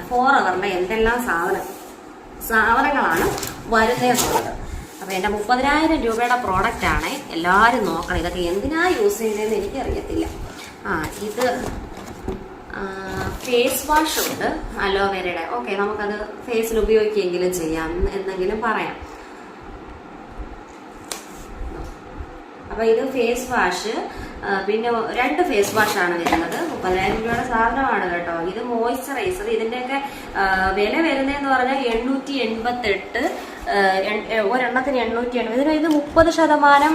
ഫോറവറിന്റെ എന്തെല്ലാം സാധനങ്ങളാണ് വരുന്നതെന്നുള്ളത്. അപ്പൊ എന്റെ 30,000 രൂപയുടെ പ്രോഡക്റ്റ് ആണ്. എല്ലാവരും നോക്കണം, ഇതൊക്കെ എന്തിനാ യൂസ് ചെയ്യുന്നതെന്ന് എനിക്കറിയത്തില്ല. ഇത് ഫേസ് വാഷ് ഉണ്ട് അലോവേരയുടെ. ഓക്കെ, നമുക്കത് ഫേസിൽ ഉപയോഗിക്കുകയെങ്കിലും ചെയ്യാം എന്നെങ്കിലും പറയാം. അപ്പൊ ഇത് ഫേസ് വാഷ്, പിന്നെ 2 ഫേസ് വാഷാണ് വരുന്നത്. 30,000 രൂപയുടെ സാധനമാണ് കേട്ടോ. ഇത് മോയ്സ്ചറൈസർ. ഇതിന്റെയൊക്കെ വില വരുന്നതെന്ന് പറഞ്ഞാൽ 888, ഒരെണ്ണത്തിന് 880. ഇത് 30%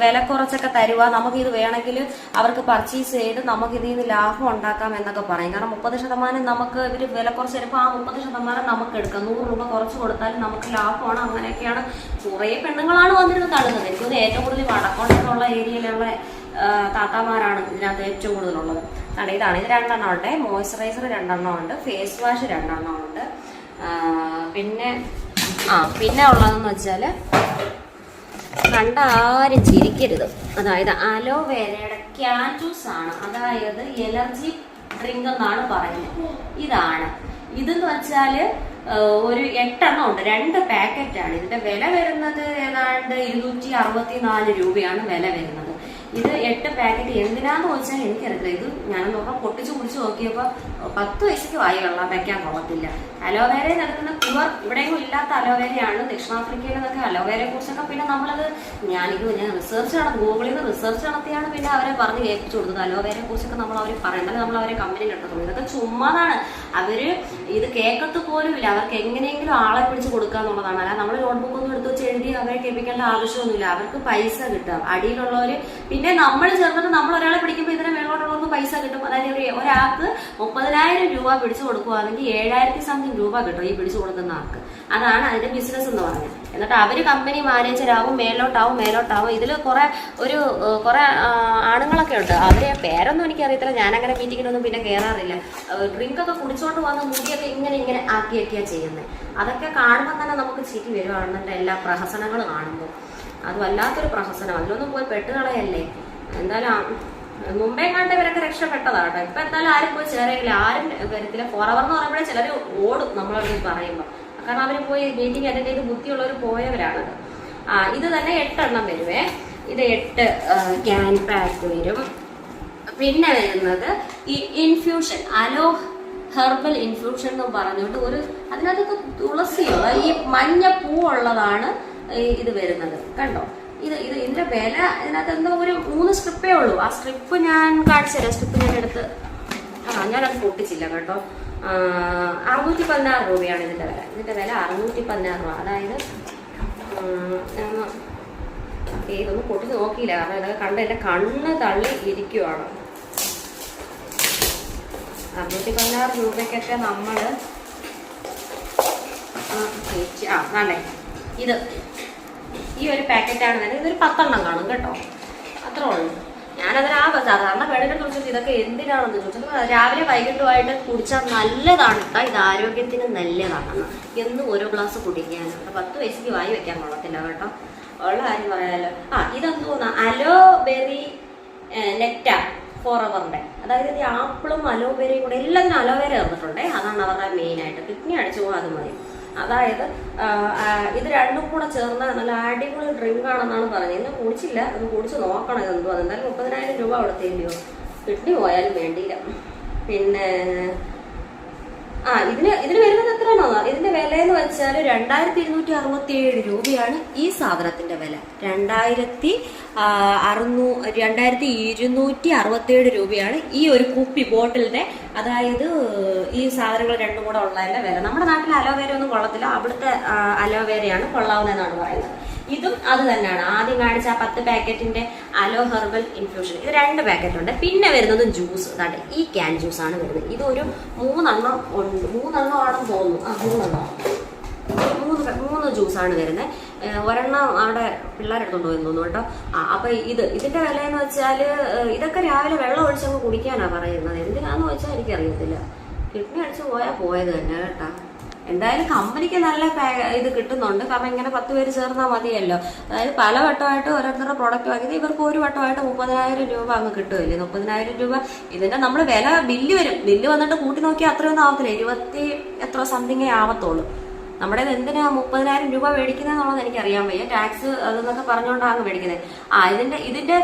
വില കുറച്ചൊക്കെ തരുക. നമുക്ക് ഇത് വേണമെങ്കിൽ അവർക്ക് പർച്ചേസ് ചെയ്ത് നമുക്ക് ഇതിൽ നിന്ന് ലാഭം ഉണ്ടാക്കാം എന്നൊക്കെ പറയും. കാരണം 30% നമുക്ക് ഇവർ വില കുറച്ച് തരുമ്പോൾ ആ 30% നമുക്ക് എടുക്കാം. 100 രൂപ കുറച്ച് കൊടുത്താലും നമുക്ക് ലാഭമാണ്. അങ്ങനെയൊക്കെയാണ് കുറേ പെണ്ണുങ്ങളാണ് വന്നിരുന്ന് തള്ളുന്നത്. എനിക്കൊന്ന് ഏറ്റവും കൂടുതൽ വടക്കോട്ടുള്ള ഏരിയയിലുള്ള താത്താമാരാണ് ഇതിനകത്ത് ഏറ്റവും കൂടുതലുള്ളത്. ഇതാണ്. ഇത് 2 എണ്ണം ഉണ്ട്. മോയ്സ്ചറൈസർ 2 എണ്ണം ഉണ്ട്. ഫേസ് വാഷ് 2 എണ്ണം ഉണ്ട്. പിന്നെ ഉള്ളതെന്ന് വെച്ചാല് കണ്ട ആരും ചിരിക്കരുത്. അതായത് അലോവേരയുടെ ക്യാൻ ജ്യൂസ് ആണ്. അതായത് എലർജി ഡ്രിങ്ക് എന്നാണ് പറയുന്നത്. ഇതെന്ന് വെച്ചാല് ഒരു 8 എണ്ണം ഉണ്ട്. 2 പാക്കറ്റാണ്. ഇതിന്റെ വില വരുന്നത് ഏതാണ്ട് 264 രൂപയാണ് വില വരുന്നത്. ഇത് 8 പാക്കറ്റ് എന്തിനാന്ന് വെച്ചാൽ എനിക്കറിയില്ല. ഇത് ഞാൻ നോക്കാം പൊട്ടിച്ച് കുടിച്ച് നോക്കിയപ്പോൾ 10 പൈസക്ക് വായി വെള്ളം വെക്കാൻ കൊള്ളത്തില്ല. അലോവേരയിൽ നടക്കുന്ന പ്യുവർ ഇവിടെയൊന്നും ഇല്ലാത്ത അലോവേരയാണ്. ദക്ഷിണാഫ്രിക്കയിൽ നിന്നൊക്കെ അലോവേരയെ കുറിച്ചൊക്കെ പിന്നെ ഞാൻ റിസർച്ച് നടത്തി, ഗൂഗിളിൽ നിന്ന് റിസർച്ച് നടത്തിയാണ് പിന്നെ അവരെ പറഞ്ഞ് കേൾപ്പിച്ചു കൊടുത്തത്. അലോവേരയെ കുറിച്ചൊക്കെ നമ്മൾ അവർ പറയുന്നത് നമ്മൾ അവരെ കമ്പനി കിട്ടത്തുള്ളൂ. ഇതൊക്കെ ചുമ്മാതാണ്. അവര് ഇത് കേൾക്കത്ത് പോലും ഇല്ല. അവർക്ക് എങ്ങനെയെങ്കിലും ആളെ പിടിച്ച് കൊടുക്കുക എന്നുള്ളതാണ്. അല്ല നമ്മൾ നോട്ട്ബുക്ക് ഒന്നും എടുത്ത് വെച്ച് എഴുതി അവരെ കേൾപ്പിക്കേണ്ട ആവശ്യമൊന്നുമില്ല. അവർക്ക് പൈസ കിട്ടുക. അടിയിലുള്ളവര് പിന്നെ നമ്മൾ ചേർന്നിട്ട് നമ്മൾ ഒരാളെ പിടിക്കുമ്പോൾ ഇതിനെ മേലോട്ടുള്ളവർക്ക് പൈസ കിട്ടും. അതായത് ഒരാൾക്ക് 30,000 രൂപ പിടിച്ചു കൊടുക്കുകയാണെങ്കിൽ 7,000 സംതിങ് രൂപ കിട്ടും ഈ പിടിച്ചു കൊടുക്കുന്ന ആൾക്ക്. അതാണ് അതിന്റെ ബിസിനസ് എന്ന് പറഞ്ഞത്. എന്നിട്ട് അവര് കമ്പനി മാനേജരാകും, മേലോട്ടാവും. ഇതിൽ കുറെ ആണുങ്ങളൊക്കെ ഉണ്ട്. അവരെ പേരൊന്നും എനിക്കറിയത്തില്ല. ഞാനങ്ങനെ മീറ്റിങ്ങിനൊന്നും പിന്നെ കയറാറില്ല. ഡ്രിങ്ക് ഒക്കെ കുടിച്ചോണ്ട് വന്ന് മുടിയൊക്കെ ഇങ്ങനെ ആക്കിയൊക്കെയാ ചെയ്യുന്നത്. അതൊക്കെ കാണുമ്പോൾ തന്നെ നമുക്ക് ചിരി വരുവാണെന്നുണ്ട്. എല്ലാ പ്രഹസനങ്ങളും കാണുമ്പോൾ അത് വല്ലാത്തൊരു പ്രഹസനം. അതിലൊന്നും പോയി പെട്ടുകളയല്ലേ. എന്തായാലും മുമ്പേ കണ്ടവരൊക്കെ രക്ഷപ്പെട്ടതാട്ടോ. ഇപ്പൊ എന്തായാലും ആരും പോയി ചേരെങ്കിലും ആരും വരത്തില്ല. ഫോറവർ എന്ന് പറയുമ്പോഴേ ചിലർ ഓടും നമ്മളോട് പറയുമ്പോൾ. കാരണം അവര് പോയി മീറ്റിംഗ് അറ്റൻഡ് ചെയ്ത് ബുദ്ധിയുള്ളവർ പോയവരാണത്. ഇത് തന്നെ 8 എണ്ണം വരുവേ. ഇത് 8 ക്യാൻ പാക്ക് വരും. പിന്നെ വരുന്നത് ഈ ഇൻഫ്യൂഷൻ, അലോ ഹെർബൽ ഇൻഫ്യൂഷൻ എന്ന് പറഞ്ഞുകൊണ്ട് അതിനകത്ത് തുളസിയോ ഈ മഞ്ഞ പൂവുള്ളതാണ് ഇത് വരുന്നത്. കണ്ടോ, ഇതിന്റെ വില ഇതിനകത്ത് എന്തോ ഒരു 3 സ്ട്രിപ്പേ ഉള്ളൂ. ആ സ്ട്രിപ്പ് ഞാൻ കാണിച്ചു തരാം. സ്ട്രിപ്പ് ഞാൻ എടുത്ത് ഞാനത് പൊട്ടിച്ചില്ല കേട്ടോ. 616 രൂപയാണ് ഇതിന്റെ വില. 616 രൂപ. അതായത് ഇതൊന്നും പൊട്ടിച്ച് നോക്കിയില്ല. കാരണം ഇതൊക്കെ കണ്ട് എന്റെ കണ്ണ് തള്ളി ഇരിക്കുവാണ്. 616 രൂപയ്ക്കൊക്കെ നമ്മള് വേണ്ടേ. ഈ ഒരു പാക്കറ്റാണ് വരുന്നത്. ഇതൊരു 10 എണ്ണം കാണും കേട്ടോ. അത്രേ ഉള്ളൂ. ഞാനതിന് സാധാരണ പേടിനെ ചോദിച്ചത് ഇതൊക്കെ എന്തിനാണെന്ന് ചോദിച്ചത്. രാവിലെ വൈകിട്ടുമായിട്ട് കുടിച്ചാൽ നല്ലതാണ് കേട്ടോ. ഇത് ആരോഗ്യത്തിന് നല്ലതാണെന്ന്. എന്നും ഓരോ ഗ്ലാസ് കുടിക്കാനുണ്ട്. 10 പൈസക്ക് വായി വെക്കാൻ കൊള്ളത്തില്ല കേട്ടോ. ഉള്ള കാര്യം പറയാലോ. ഇതെന്തോന്നാ, അലോബെറി നെക്റ്റാർ ഫോറവറിന്റെ. അതായത് ഈ ആപ്പിളും അലോവേരയും കൂടെ എല്ലാത്തിനും അലോവേര ചേർന്നിട്ടുണ്ടേ. അതാണ് അവരുടെ മെയിൻ ആയിട്ട്. കിഡ്നി അടിച്ചു പോകാൻ അത് മതി. അതായത് ഇത് 2 കൂടെ ചേർന്ന നല്ല അടിപൊളി ഡ്രിങ്ക് ആണെന്നാണ് പറഞ്ഞത്. ഇന്ന് കുടിച്ചില്ല, അത് കുടിച്ച് നോക്കണം ഇതെന്തോ. എന്തായാലും 30,000 രൂപ കൊടുത്തില്ലയോ. കിഡ്നി പോയാലും വേണ്ടിയില്ല. പിന്നെ ഇതിന് വരുന്നത് എത്രയാണോ? ഇതിന്റെ വില എന്ന് വെച്ചാൽ 2,267 രൂപയാണ് ഈ സാധനത്തിന്റെ വില. 2,267 രൂപയാണ് ഈ ഒരു കുപ്പി ബോട്ടിലിന്റെ. അതായത് ഈ സാധനങ്ങൾ 2 കൂടെ ഉള്ളതിന്റെ വില. നമ്മുടെ നാട്ടിൽ അലോവേര ഒന്നും കൊള്ളത്തില്ല. അവിടുത്തെ അലോവേരയാണ് കൊള്ളാവുന്നതെന്നാണ് പറയുന്നത്. ഇതും അത് തന്നെയാണ്. ആദ്യം കാണിച്ച 10 പാക്കറ്റിന്റെ അലോ ഹെർബൽ ഇൻഫ്യൂഷൻ. ഇത് 2 പാക്കറ്റ് ഉണ്ട്. പിന്നെ വരുന്നത് ജ്യൂസ്. അതാണ്ട് ഈ ക്യാൻ ജ്യൂസ് ആണ് വരുന്നത്. ഇതൊരു 3 എണ്ണം ഉണ്ട്. 3 എണ്ണം ആണെന്ന് തോന്നുന്നു. 3 ജ്യൂസാണ് വരുന്നത്. ഒരെണ്ണം അവിടെ പിള്ളേരെടുത്തോണ്ട് പോയി തോന്നുന്നു കേട്ടോ. അപ്പൊ ഇതിന്റെ വില എന്ന് വെച്ചാല് ഇതൊക്കെ രാവിലെ വെള്ളം ഒഴിച്ചങ്ങ് കുടിക്കാനാ പറയുന്നത്. എന്തിനാന്ന് വെച്ചാൽ എനിക്കറിയത്തില്ല. കിഡ്നി അടിച്ചു പോയാൽ പോയത് തന്നെ കേട്ടാ. എന്തായാലും കമ്പനിക്ക് നല്ല ഇത് കിട്ടുന്നുണ്ട്. കാരണം ഇങ്ങനെ 10 പേര് ചേർന്നാൽ മതിയല്ലോ. അതായത് പല വട്ടമായിട്ട് ഓരോരുത്തരുടെ പ്രോഡക്റ്റ് വാങ്ങിയത് ഇവർക്ക് ഒരു വട്ടമായിട്ട് 30,000 രൂപ അങ്ങ് കിട്ടുമല്ലേ. 30,000 രൂപ ഇതിന്റെ നമ്മൾ വില ബില്ല് വരും. ബില്ല് വന്നിട്ട് കൂട്ടി നോക്കിയാൽ അത്രയൊന്നും ആവത്തില്ല. 20 എത്ര സംതിങ്ങേ ആവത്തുള്ളൂ. നമ്മുടെ എന്തിനാ 30,000 രൂപ മേടിക്കുന്നതെന്നുള്ളത് എനിക്കറിയാൻ വയ്യ. ടാക്സ് അതെന്നൊക്കെ പറഞ്ഞുകൊണ്ടാണ് മേടിക്കുന്നത്. ഇതിന്റെ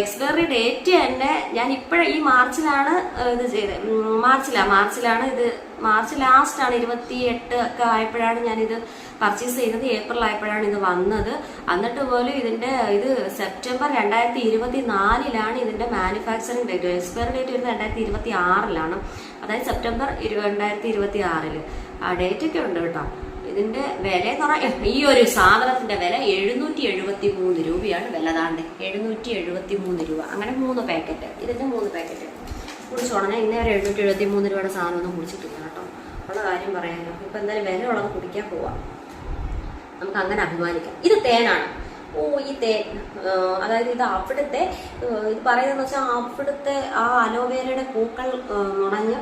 എക്സ്പയറി ഡേറ്റ് തന്നെ ഞാൻ ഇപ്പോഴും ഈ മാർച്ചിലാണ് ഇത് ചെയ്തത്. മാർച്ചിലാണ് ഇത്. മാർച്ച് ലാസ്റ്റാണ് 28 ഒക്കെ ആയപ്പോഴാണ് ഞാനിത് പർച്ചേസ് ചെയ്യുന്നത്. ഏപ്രിൽ ആയപ്പോഴാണ് ഇത് വന്നത്. എന്നിട്ട് പോലും ഇതിന്റെ ഇത് സെപ്റ്റംബർ 2024 ഇതിന്റെ മാനുഫാക്ചറിങ് ഡേറ്റ്. എക്സ്പയറി ഡേറ്റ് വരുന്നത് 2026 അതായത് സെപ്റ്റംബർ 2026. ആ ഡേറ്റ് ഒക്കെ ഉണ്ട് കേട്ടോ. ഇതിന്റെ വില എന്ന് പറഞ്ഞാൽ ഈ ഒരു സാധനത്തിന്റെ വില 773 രൂപയാണ് വില. താണ്ട് 773 രൂപ. അങ്ങനെ 3 പാക്കറ്റ്. ഇതിന്റെ 3 പാക്കറ്റ് കുടിച്ചോടനെ ഇന്നേവരെ 773 രൂപയുടെ സാധനം ഒന്നും കുടിച്ചിട്ടില്ല കേട്ടോ. ഉള്ള കാര്യം പറയാനോ. ഇപ്പൊ എന്തായാലും വില ഉള്ളത് കുടിക്കാൻ പോവാം. നമുക്ക് അങ്ങനെ അഭിമാനിക്കാം. ഇത് തേനാണ്. ഈ തേൻ അതായത് ഇത് അവിടുത്തെ ഇത് പറയുന്നതെന്ന് വെച്ചാൽ അവിടുത്തെ ആ അലോവേരയുടെ പൂക്കൾ നുണഞ്ഞ്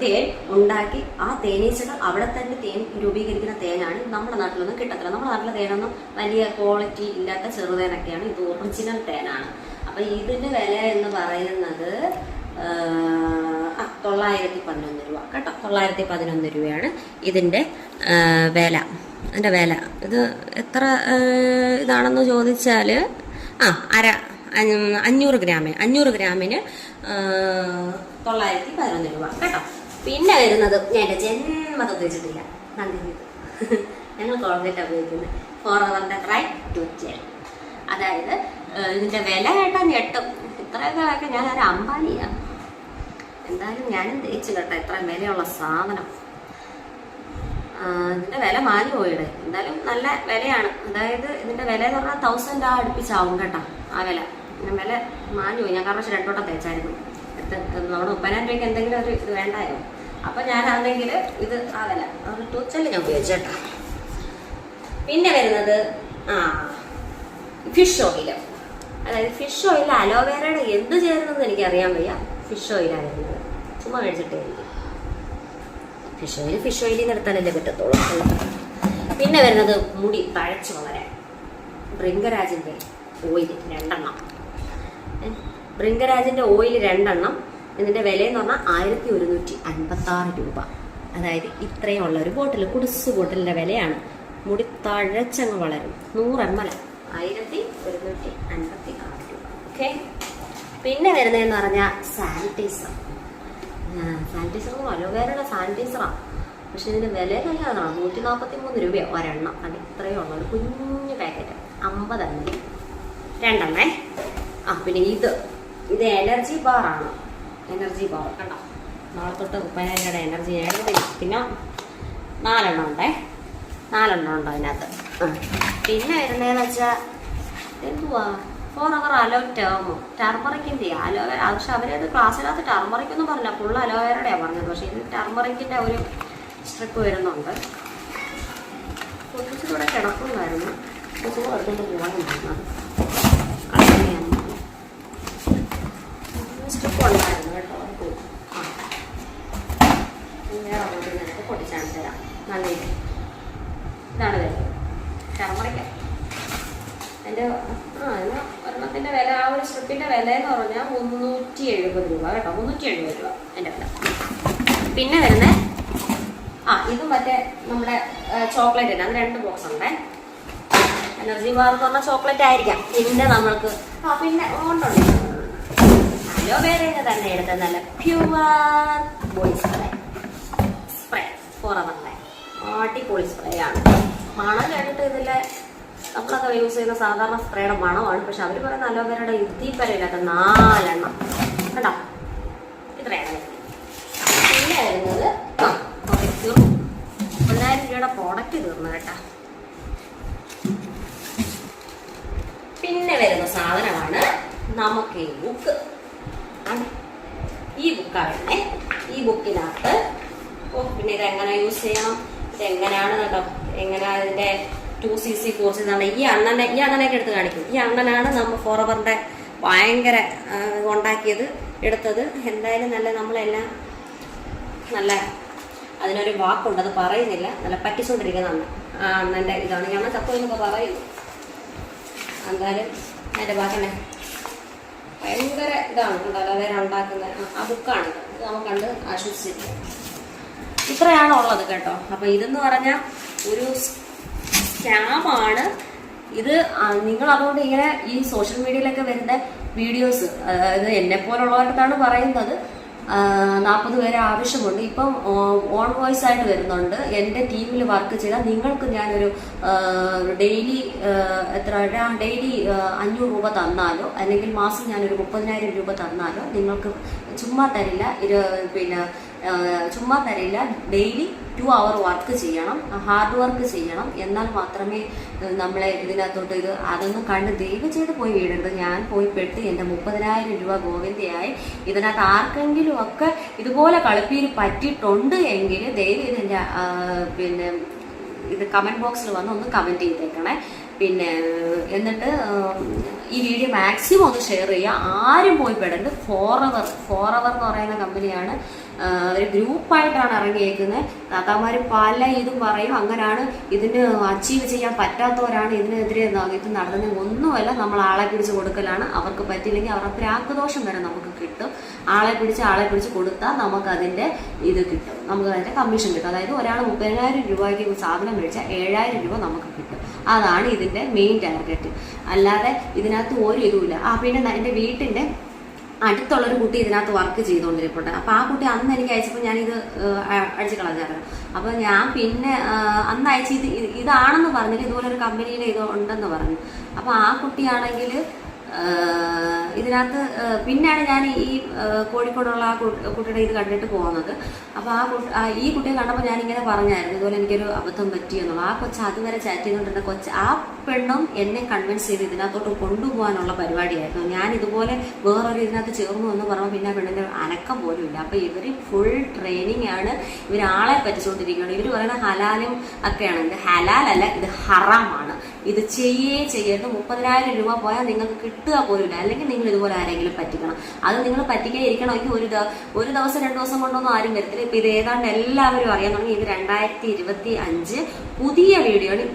തേൻ ഉണ്ടാക്കി ആ തേനീച്ചകൾ അവിടെ തന്നെ തേൻ രൂപീകരിക്കുന്ന തേനാണ്. നമ്മുടെ നാട്ടിലൊന്നും കിട്ടത്തില്ല. നമ്മുടെ നാട്ടിലെ തേനൊന്നും വലിയ ക്വാളിറ്റി ഇല്ലാത്ത ചെറുതേനൊക്കെയാണ്. ഇത് ഒറിജിനൽ തേനാണ്. അപ്പൊ ഇതിന്റെ വില എന്ന് പറയുന്നത് 911 രൂപ കേട്ടോ. 911 രൂപയാണ് ഇതിന്റെ വില. അതിന്റെ വില ഇത് എത്ര ഇതാണെന്ന് ചോദിച്ചാൽ 500 ഗ്രാമിന് 911 രൂപ കേട്ടോ. പിന്നെ വരുന്നത് ഞാൻ എൻ്റെ ജന്മത ഉപയോഗിച്ചിട്ടില്ല. ഞങ്ങൾ കോൾഗേറ്റ് ഉപയോഗിക്കുന്നത് ഫോറവറിന്റെ റൈറ്റ് ടൂത്ത് ജെൽ. അതായത് ഇതിന്റെ വില കേട്ടാൽ ഞെട്ടും. ഇത്രയൊക്കെ ആയിട്ട് ഞാൻ ഒരു അംബാനിയാണ്. എന്തായാലും ഞാനും തേച്ച് കേട്ടോ. ഇത്രയും വിലയുള്ള സാധനം. ഇതിന്റെ വില മാഞ്ഞു പോയിടെ. എന്തായാലും നല്ല വിലയാണ്. അതായത് ഇതിന്റെ വില എന്ന് പറഞ്ഞാൽ 1000 അടുപ്പിച്ചാവും കേട്ടോ. ആ വില വില മാഞ്ഞു പോയി. ഞാൻ കാരണം 2 വട്ടം തേച്ചായിരുന്നു. നമ്മുടെ 30,000 രൂപയ്ക്ക് എന്തെങ്കിലും ഒരു ഇത് വേണ്ടായിരുന്നു. അപ്പൊ ഞാനാണെങ്കിൽ ഇത് ആ വില ഒരു ടൂച്ചല് ഞാൻ ഉപയോഗിച്ചു കേട്ടോ. പിന്നെ വരുന്നത് ഫിഷ് ഓയിൽ. അതായത് ഫിഷ് ഓയിൽ അലോവേരയുടെ എന്ത് ചേരുന്നത് എനിക്ക് അറിയാൻ വയ്യ. ഫിഷ് ഓയിലാണ് വരുന്നത്. ചുമ്മാ മേടിച്ചിട്ടേ എനിക്ക് ഫിഷ് ഓയിലിൽ നിന്ന് എടുത്താലല്ലേ പറ്റത്തുള്ളൂ. പിന്നെ വരുന്നത് മുടി തഴച്ച് വളരാൻ ഭൃംഗരാജിന്റെ ഓയിൽ 2 എണ്ണം. ഭൃംഗരാജിന്റെ ഓയിൽ 2 എണ്ണം. ഇതിന്റെ വില എന്ന് പറഞ്ഞാൽ 1156 രൂപ. അതായത് ഇത്രയും ഉള്ള ഒരു ബോട്ടിൽ, കുടിസ് ബോട്ടിലിന്റെ വിലയാണ്. മുടി തഴച്ചങ്ങ് വളരും. 100 ml 1156 രൂപ. ഓക്കെ. പിന്നെ വരുന്നതെന്ന് പറഞ്ഞാൽ സാനിറ്റൈസർ. അലോവേരയുടെ സാനിറ്റൈസറാണ്. പക്ഷെ ഇതിന്റെ വില നല്ലതാണ്. 143 രൂപയോ ഒരെണ്ണം. അത് ഇത്രയും ഉള്ള ഒരു കുഞ്ഞു പാക്കറ്റ് 50 ml 2 എണ്ണേ. പിന്നെ ഇത് എനർജി ബാറാണ്. എനർജി ബാർ കണ്ടോ. നാളെ തൊട്ട് 30,000 എനർജി. പിന്നെ 4 എണ്ണം ഉണ്ടേ. 4 എണ്ണം ഉണ്ടോ അതിനകത്ത്. പിന്നെ വരുന്നതെന്ന് വെച്ചാൽ എന്തുവാ ഫോറവർ അലോ ടർമറിക്കിന്റെ അലോവേര. പക്ഷെ അവരത് ക്ലാസ്സിനകത്ത് ടർമറിക്കൊന്നും പറഞ്ഞില്ല. ഫുൾ അലോവേരയുടെയാണ് പറഞ്ഞത്. പക്ഷെ ഇത് ടർമറിക്കിന്റെ ഒരു സ്ട്രിപ്പ് വരുന്നുണ്ട്. പൊട്ടിച്ചതൂടെ കിടക്കുന്നുണ്ടായിരുന്നു. ചുമ്മാ എടുത്തുകൊണ്ട് പോകാനുണ്ടായിരുന്നു. അങ്ങനെയാണ് സ്ട്രിപ്പ് ഉണ്ടായിരുന്നു കേട്ടോ. ഞാനൊക്കെ പൊട്ടിച്ചാണ് തരാം. നല്ല ഇതാണ് വരുന്നത് ടർമറിക്ക. എൻ്റെ ഒരെണ്ണത്തിൻ്റെ വില ആ ഒരു സ്ട്രിപ്പിൻ്റെ വില എന്ന് പറഞ്ഞാൽ 370 രൂപ കേട്ടോ. 370 രൂപ എൻ്റെ വില. പിന്നെ വരുന്നത് ഇതും മറ്റേ നമ്മുടെ ചോക്ലേറ്റ് തന്നെ. അത് 2 ബോക്സ് ഉണ്ടേ. എനർജി ബാർ എന്ന് പറഞ്ഞാൽ ചോക്ലേറ്റ് ആയിരിക്കാം. പിന്നെ നമ്മൾക്ക് പിന്നെ ഓണ്ടുണ്ട് അലോവേരയുടെ തന്നെ എടുത്ത നല്ല പ്യുവർ ബോഡി സ്പ്രേ ഫോറവറിൻ്റെ അടിപൊളി സ്പ്രേ ആണ്. മണം കേട്ടിട്ട് ഇതിലെ നമ്മളൊക്കെ യൂസ് ചെയ്യുന്ന സാധാരണ സ്പ്രേയുടെ മണമാണ്. പക്ഷെ അവർ പറയുന്ന അലോവേരയുടെ ഇത്തിപ്പരയില്ലാത്ത 4 എണ്ണം കേട്ടോ. ഇത്രയാണ്. പിന്നെ വരുന്നത് 10,000 രൂപയുടെ പ്രോഡക്റ്റ് തീർന്നു കേട്ടോ. പിന്നെ വരുന്ന സാധനമാണ് നമുക്ക് ഈ ബുക്ക്. ഈ ബുക്കാണ്. ഈ ബുക്കിനകത്ത് പിന്നെ ഇതെങ്ങനെ യൂസ് ചെയ്യണം, ഇതെങ്ങനെയാണ് കേട്ടോ, എങ്ങനെയാ ഇതിന്റെ 2cc 4cc എന്നാണ്. ഈ അണ്ണനെയൊക്കെ എടുത്ത് കാണിക്കും. ഈ അണ്ണനാണ് നമ്മൾ ഫോറവറിന്റെ ഭയങ്കര ഉണ്ടാക്കിയത് എടുത്തത്. എന്തായാലും നമ്മളെല്ലാം നല്ല അതിനൊരു വാക്കുണ്ട്, അത് പറയുന്നില്ല, നല്ല പറ്റിച്ചുകൊണ്ടിരിക്കുന്നതാണ് അണ്ണൻ്റെ ഇതാണ്. ഞാൻ ചത്തു എന്നൊക്കെ പറയുന്നു. എന്തായാലും അതിൻ്റെ ബാക്കന്നെ ഭയങ്കര ഇതാണ്, തലവേദന ഉണ്ടാക്കുന്ന ആ ബുക്കാണ്. ഇത് നമുക്ക് കണ്ട് ആശ്വസിച്ചിരിക്കും. ഇത്രയാണ് ഉള്ളത് കേട്ടോ. അപ്പം ഇതെന്ന് പറഞ്ഞാൽ ഒരു സ്കാമാണ് ഇത്. നിങ്ങൾ അതുകൊണ്ട് ഇങ്ങനെ ഈ സോഷ്യൽ മീഡിയയിലൊക്കെ വരുന്ന വീഡിയോസ്, അതായത് എന്നെപ്പോലുള്ളവർത്താണ് പറയുന്നത്, 40 പേരെ ആവശ്യമുണ്ട്. ഇപ്പം ഓൺ വോയിസ് ആയിട്ട് വരുന്നുണ്ട്. എൻ്റെ ടീമിൽ വർക്ക് ചെയ്താൽ നിങ്ങൾക്ക് ഞാനൊരു ഡെയിലി ഡെയിലി 500 രൂപ തന്നാലോ അല്ലെങ്കിൽ മാസം ഞാനൊരു 30,000 രൂപ തന്നാലോ നിങ്ങൾക്ക് ചുമ്മാ തരില്ല. പിന്നെ ചുമ്മാ തരില്ല. ഡെയിലി 2 hour വർക്ക് ചെയ്യണം, ഹാർഡ് വർക്ക് ചെയ്യണം. എന്നാൽ മാത്രമേ നമ്മളെ ഇതിനകത്തോട്ട് അതൊന്നും കണ്ട് ദയവ് ചെയ്ത് പോയി വീടരുത്. ഞാൻ പോയി പെട്ട് എൻ്റെ 30,000 രൂപ ഗോവിന്ദയായി. ഇതിനകത്ത് ആർക്കെങ്കിലും ഒക്കെ ഇതുപോലെ കളിപ്പിയിൽ പറ്റിയിട്ടുണ്ട് എങ്കിൽ ദയവ് ചെയ്ത് എൻ്റെ പിന്നെ ഇത് കമൻറ്റ് ബോക്സിൽ വന്ന് ഒന്ന് കമൻറ്റ് ചെയ്തേക്കണേ. പിന്നെ എന്നിട്ട് ഈ വീഡിയോ മാക്സിമം ഒന്ന് ഷെയർ ചെയ്യുക. ആരും പോയി പെടരുത്. ഫോറവർ എന്ന് പറയുന്ന കമ്പനിയാണ്. ഒരു ഗ്രൂപ്പായിട്ടാണ് ഇറങ്ങിയേക്കുന്നത്. താത്താമാർ പല ഇതും പറയും. അങ്ങനെയാണ് ഇതിന് അച്ചീവ് ചെയ്യാൻ പറ്റാത്തവരാണ് ഇതിനെതിരെ ഇത് നടന്നത്. ഒന്നുമല്ല, നമ്മൾ ആളെ പിടിച്ച് കൊടുക്കലാണ്. അവർക്ക് പറ്റില്ലെങ്കിൽ അവരുടെ പ്രാക്കദോഷം വരെ നമുക്ക് കിട്ടും. ആളെ പിടിച്ച് കൊടുത്താൽ നമുക്കതിൻ്റെ ഇത് കിട്ടും, നമുക്ക് അതിൻ്റെ കമ്മീഷൻ കിട്ടും. അതായത് ഒരാൾ 30,000 രൂപയ്ക്ക് സാധനം മേടിച്ചാൽ 7,000 രൂപ നമുക്ക് കിട്ടും. അതാണ് ഇതിൻ്റെ മെയിൻ ടാർഗറ്റ്. അല്ലാതെ ഇതിനകത്ത് ഒരു ഇതുമില്ല. പിന്നെ എൻ്റെ വീട്ടിൻ്റെ അടുത്തുള്ളൊരു കുട്ടി ഇതിനകത്ത് വർക്ക് ചെയ്തുകൊണ്ടിരിപ്പുണ്ട്. അപ്പോൾ ആ കുട്ടി അന്ന് എനിക്ക് അയച്ചപ്പോൾ ഞാനിത് അടിച്ചു കളഞ്ഞായിരുന്നു. അപ്പോൾ ഞാൻ പിന്നെ അന്ന് അയച്ച് ഇതാണെന്ന് പറഞ്ഞിട്ട് ഇതുപോലൊരു കമ്പനിയിൽ ഇത് ഉണ്ടെന്ന് പറഞ്ഞു. അപ്പോൾ ആ കുട്ടിയാണെങ്കിൽ ഇതിനകത്ത് പിന്നെയാണ് ഞാൻ ഈ കോഴിക്കോടുള്ള ആ കുട്ടിയുടെ ഇത് കണ്ടിട്ട് പോകുന്നത്. അപ്പോൾ ഈ കുട്ടിയെ കണ്ടപ്പോൾ ഞാനിങ്ങനെ പറഞ്ഞായിരുന്നു, ഇതുപോലെ എനിക്കൊരു അബദ്ധം പറ്റിയെന്നുള്ളൂ. ആ കൊച്ച് അതുവരെ ചാറ്റ് ചെയ്തുകൊണ്ടിരുന്ന ആ പെണ്ണും എന്നെ കൺവിൻസ് ചെയ്ത് ഇതിനകത്തോട്ട് കൊണ്ടുപോകാനുള്ള പരിപാടിയായിരുന്നു. ഞാൻ ഇതുപോലെ വേറൊരു ഇതിനകത്ത് ചേർന്നു എന്ന് പറഞ്ഞാൽ പിന്നെ പെണ്ണിൻ്റെ അനക്കം പോലും ഇല്ല. അപ്പോൾ ഇവർ ഫുൾ ട്രെയിനിങ് ആണ്. ഇവരാളെ പറ്റിച്ചുകൊണ്ടിരിക്കുകയാണ്. ഇവർ പറയുന്ന ഹലാലും ഒക്കെയാണ്. ഇത് ഹലാലല്ല, ഇത് ഹറാമാണ്. ഇത് ചെയ്യരുത്. 30,000 രൂപ പോയാൽ നിങ്ങൾക്ക് കിട്ടുക പോലുമില്ല. അല്ലെങ്കിൽ നിങ്ങൾ ഇതുപോലെ ആരെങ്കിലും പറ്റിക്കണം. അത് നിങ്ങൾ പറ്റിക്കാൻ ഇരിക്കണമെങ്കിൽ ഒരു ദിവസം 2 ദിവസം കൊണ്ടൊന്നും ആരും വരത്തില്ല. ഇപ്പം ഇത് ഏതാണ്ട് എല്ലാവരും അറിയാൻ തുടങ്ങി. ഇത് 2025 പുതിയ വീഡിയോ ആണ്.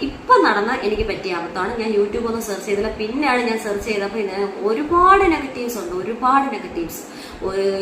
ഇപ്പം നടന്ന എനിക്ക് പറ്റിയ അബദ്ധമാണ്. ഞാൻ യൂട്യൂബ് ഒന്നും സെർച്ച് ചെയ്തില്ല. പിന്നെയാണ് ഞാൻ സെർച്ച് ചെയ്തപ്പോൾ ഇതിന് ഒരുപാട് നെഗറ്റീവ്സ് ഉണ്ട്.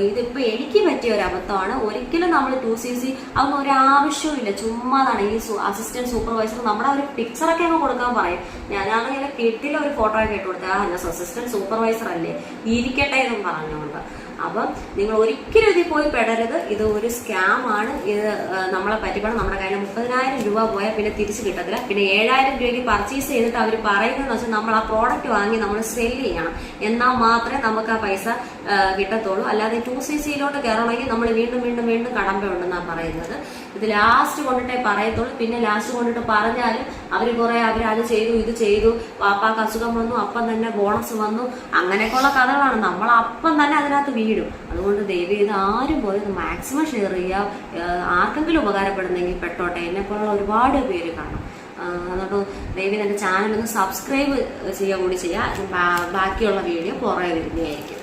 ഇതിപ്പോൾ എനിക്ക് പറ്റിയ ഒരു അബദ്ധമാണ്. ഒരിക്കലും നമ്മൾ 2cc അതൊന്നും ഒരു ആവശ്യമില്ല. ചുമ്മാതാണ്. ഈ അസിസ്റ്റന്റ് സൂപ്പർവൈസർ നമ്മുടെ ഒരു പിക്ചറൊക്കെ അങ്ങ് കൊടുക്കാൻ പറയും. ഞാനാണെങ്കിൽ കിട്ടില്ല ഒരു ഫോട്ടോ ഒക്കെ ഇട്ട് കൊടുത്തത്. അസിസ്റ്റന്റ് സൂപ്പർവൈസർ അല്ലേ, ഇരിക്കട്ടെ എന്നും പറഞ്ഞുകൊണ്ട്. അപ്പം നിങ്ങൾ ഒരിക്കലും ഇതിൽ പോയി പെടരുത്. ഇത് ഒരു സ്കാമാണ്. ഇത് നമ്മളെ പറ്റിക്കണം. നമ്മുടെ കയ്യിൽ 30,000 രൂപ പോയാൽ പിന്നെ തിരിച്ച് കിട്ടത്തില്ല. പിന്നെ 7,000 രൂപയ്ക്ക് പർച്ചേസ് ചെയ്തിട്ട് അവർ പറയുന്നതെന്ന് വെച്ചാൽ നമ്മൾ ആ പ്രോഡക്റ്റ് വാങ്ങി നമ്മൾ സെല് ചെയ്യണം. എന്നാൽ മാത്രമേ നമുക്ക് ആ പൈസ കിട്ടത്തുള്ളൂ. അല്ലാതെ 2cc കയറണമെങ്കിൽ നമ്മൾ വീണ്ടും കടമ്പയുണ്ടെന്നാണ് പറയുന്നത്. ഇത് ലാസ്റ്റ് കൊണ്ടിട്ടേ പറയത്തുള്ളൂ. പിന്നെ ലാസ്റ്റ് കൊണ്ടിട്ട് പറഞ്ഞാലും അവർ അത് ചെയ്തു, ഇത് ചെയ്തു, പാപ്പാക്ക് അസുഖം വന്നു, അപ്പം തന്നെ ബോണസ് വന്നു, അങ്ങനെയൊക്കെയുള്ള കഥകളാണ്. നമ്മൾ അപ്പം തന്നെ അതിനകത്ത് വീഴും. അതുകൊണ്ട് ദയവ് ചെയ്ത് ആരും പോയി മാക്സിമം ഷെയർ ചെയ്യുക. ആർക്കെങ്കിലും ഉപകാരപ്പെടുന്നെങ്കിൽ പെട്ടോട്ടെ. എന്നെപ്പോലുള്ള ഒരുപാട് പേര് കാണും. അതുകൊണ്ട് ദയവ് എൻ്റെ ചാനലൊന്ന് സബ്സ്ക്രൈബ് ചെയ്യുക കൂടി ചെയ്യുക. ബാക്കിയുള്ള വീഡിയോ പുറകെ വരുന്നതായിരിക്കും.